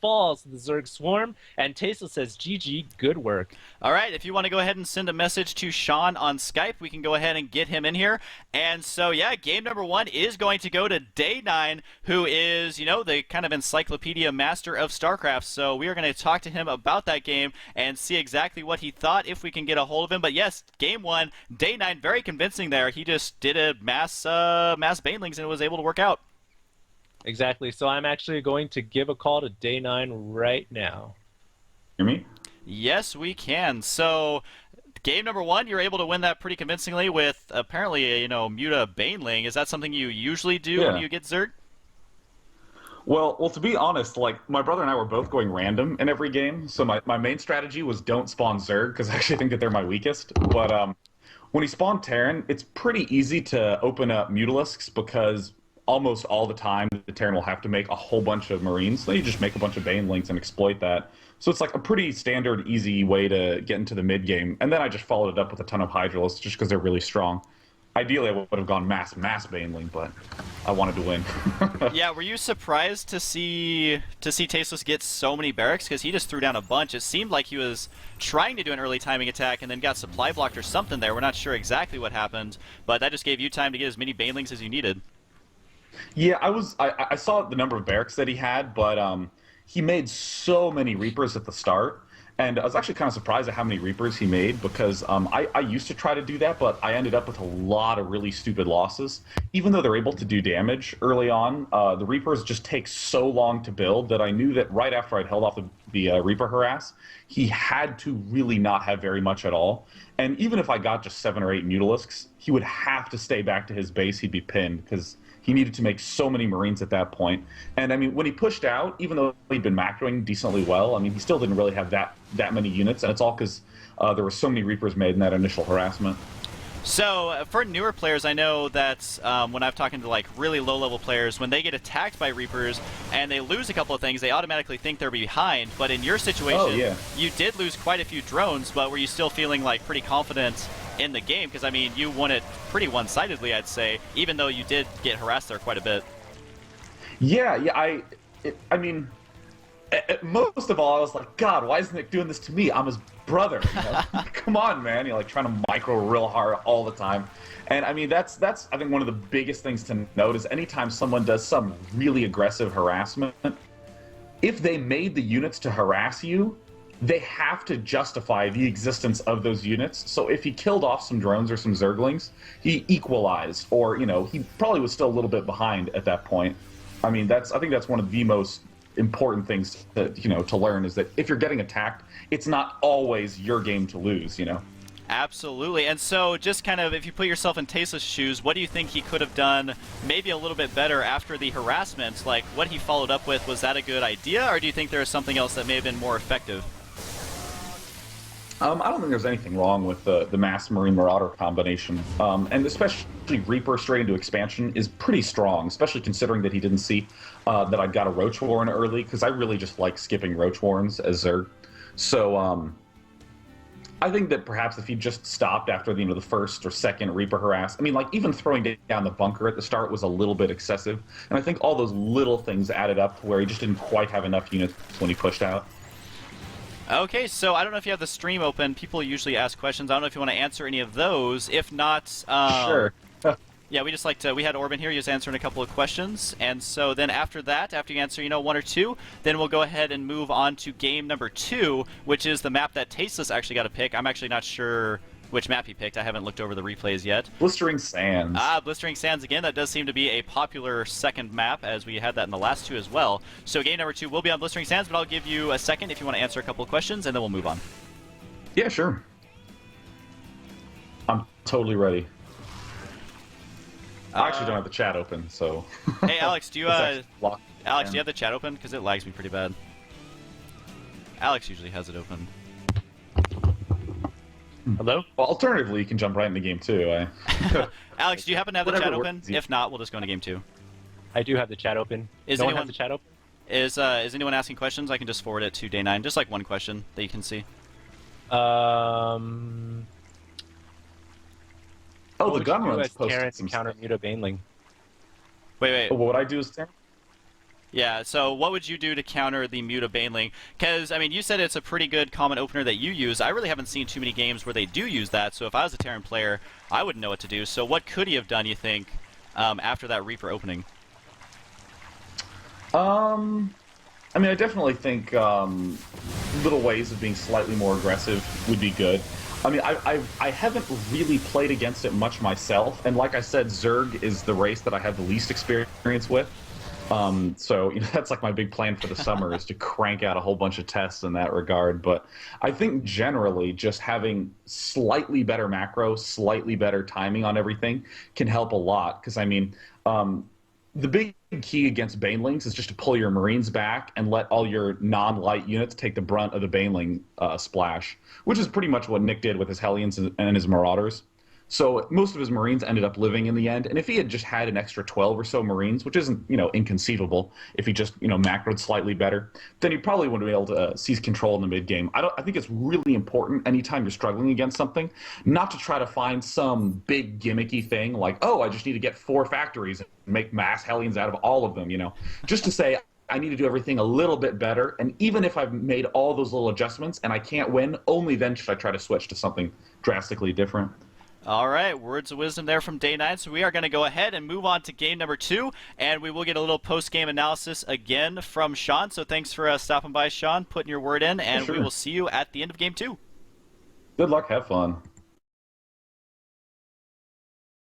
falls to the Zerg Swarm, and Tasteless says, GG, good work. All right, if you want to go ahead and send a message to Sean on Skype, we can go ahead and get him in here. And so, yeah, game number 1 is going to go to Day9, who is, you know, the kind of encyclopedia master of StarCraft. So we are going to talk to him about that game and see exactly what he thought if we can get a hold of him. But yes, game 1, Day9, very convincing there. He just did a mass banelings and it was able to work out. Exactly. So I'm actually going to give a call to Day9 right now. Hear me? Yes, we can. So, game number 1, you're able to win that pretty convincingly with apparently, you know, Muta Baneling. Is that something you usually do when you get Zerg? Well, to be honest, like, my brother and I were both going random in every game, so my main strategy was don't spawn Zerg, because I actually think that they're my weakest. But when he spawned Terran, it's pretty easy to open up Mutalisks, because almost all the time the Terran will have to make a whole bunch of Marines. So you just make a bunch of Banelings and exploit that. So it's like a pretty standard, easy way to get into the mid-game. And then I just followed it up with a ton of Hydralisks, just because they're really strong. Ideally, I would have gone mass Baneling, but I wanted to win. Yeah, were you surprised to see Tasteless get so many barracks? Because he just threw down a bunch. It seemed like he was trying to do an early timing attack and then got supply blocked or something there. We're not sure exactly what happened, but that just gave you time to get as many Banelings as you needed. Yeah, I saw the number of barracks that he had, but he made so many Reapers at the start, and I was actually kind of surprised at how many Reapers he made, because I used to try to do that, but I ended up with a lot of really stupid losses. Even though they're able to do damage early on, the Reapers just take so long to build that I knew that right after I'd held off the Reaper harass, he had to really not have very much at all. And even if I got just 7 or 8 Mutalisks, he would have to stay back to his base. He'd be pinned, because he needed to make so many Marines at that point. And I mean, when he pushed out, even though he'd been macroing decently well, I mean, he still didn't really have that many units, and it's all because there were so many Reapers made in that initial harassment. So, for newer players, I know that when I've talking to like really low-level players, when they get attacked by Reapers and they lose a couple of things, they automatically think they're behind. But in your situation, you did lose quite a few drones, but were you still feeling like pretty confident in the game? Because I mean, you won it pretty one-sidedly, I'd say, even though you did get harassed there quite a bit. Yeah, I mean, most of all, I was like, God, why is Nick doing this to me? I'm his brother. You know? Come on, man. You're like trying to micro real hard all the time. And I mean, that's I think one of the biggest things to note is anytime someone does some really aggressive harassment, if they made the units to harass you, they have to justify the existence of those units. So if he killed off some drones or some Zerglings, he equalized, or, you know, he probably was still a little bit behind at that point. I mean, I think that's one of the most important things that, you know, to learn, is that if you're getting attacked, it's not always your game to lose, you know? Absolutely. And so just kind of, if you put yourself in Tasteless' shoes, what do you think he could have done maybe a little bit better after the harassment? Like, what he followed up with, was that a good idea, or do you think there was something else that may have been more effective? I don't think there's anything wrong with the Mass Marine Marauder combination. And especially Reaper straight into expansion is pretty strong, especially considering that he didn't see that I got a Roach Warren early, because I really just like skipping Roach Warrens as Zerg. So I think that perhaps if he just stopped after the first or second Reaper harass, I mean, like, even throwing down the bunker at the start was a little bit excessive. And I think all those little things added up to where he just didn't quite have enough units when he pushed out. Okay, so I don't know if you have the stream open. People usually ask questions. I don't know if you want to answer any of those. If not, Sure. yeah, we just like to. We had Orban here. He was answering a couple of questions, and so then after that, after you answer, one or two, then we'll go ahead and move on to game number 2, which is the map that Tasteless actually got to pick. I'm actually not sure which map he picked. I haven't looked over the replays yet. Blistering Sands. Blistering Sands again. That does seem to be a popular second map, as we had that in the last 2 as well. So game number 2 will be on Blistering Sands, but I'll give you a second if you want to answer a couple of questions, and then we'll move on. Yeah, sure. I'm totally ready. I actually don't have the chat open, so... Hey, Alex, do you, Alex, do you have the chat open? Because it lags me pretty bad. Alex usually has it open. Hello? Well, alternatively, you can jump right in the game, too. Alex, do you happen to have the chat open? If not, we'll just go into game 2. I do have the chat open. No one has the chat open? Is anyone asking questions? I can just forward it to Day9. Just like one question that you can see. Oh, the gun run's posted Terran some counter stuff. Muta Baneling. Wait. Oh, what would I do is Terran? Yeah, so what would you do to counter the Muta Baneling? Because, I mean, you said it's a pretty good common opener that you use. I really haven't seen too many games where they do use that, so if I was a Terran player, I wouldn't know what to do. So what could he have done, you think, after that Reaper opening? I mean, I definitely think little ways of being slightly more aggressive would be good. I mean, I haven't really played against it much myself, and like I said, Zerg is the race that I have the least experience with. So that's like my big plan for the summer is to crank out a whole bunch of tests in that regard. But I think generally just having slightly better macro, slightly better timing on everything can help a lot. Because I mean, the big key against Banelings is just to pull your Marines back and let all your non-light units take the brunt of the Baneling splash, which is pretty much what Nick did with his Hellions and his Marauders. So most of his Marines ended up living in the end, and if he had just had an extra 12 or so Marines, which isn't, inconceivable, if he just, macroed slightly better, then he probably wouldn't be able to seize control in the mid game. I think it's really important anytime you're struggling against something, not to try to find some big gimmicky thing like, oh, I just need to get 4 factories and make mass Hellions out of all of them, just to say, I need to do everything a little bit better, and even if I've made all those little adjustments and I can't win, only then should I try to switch to something drastically different. All right, words of wisdom there from Day 9. So we are going to go ahead and move on to game number 2, and we will get a little post-game analysis again from Sean. So thanks for stopping by, Sean, putting your word in, and Sure. we will see you at the end of game 2. Good luck, have fun.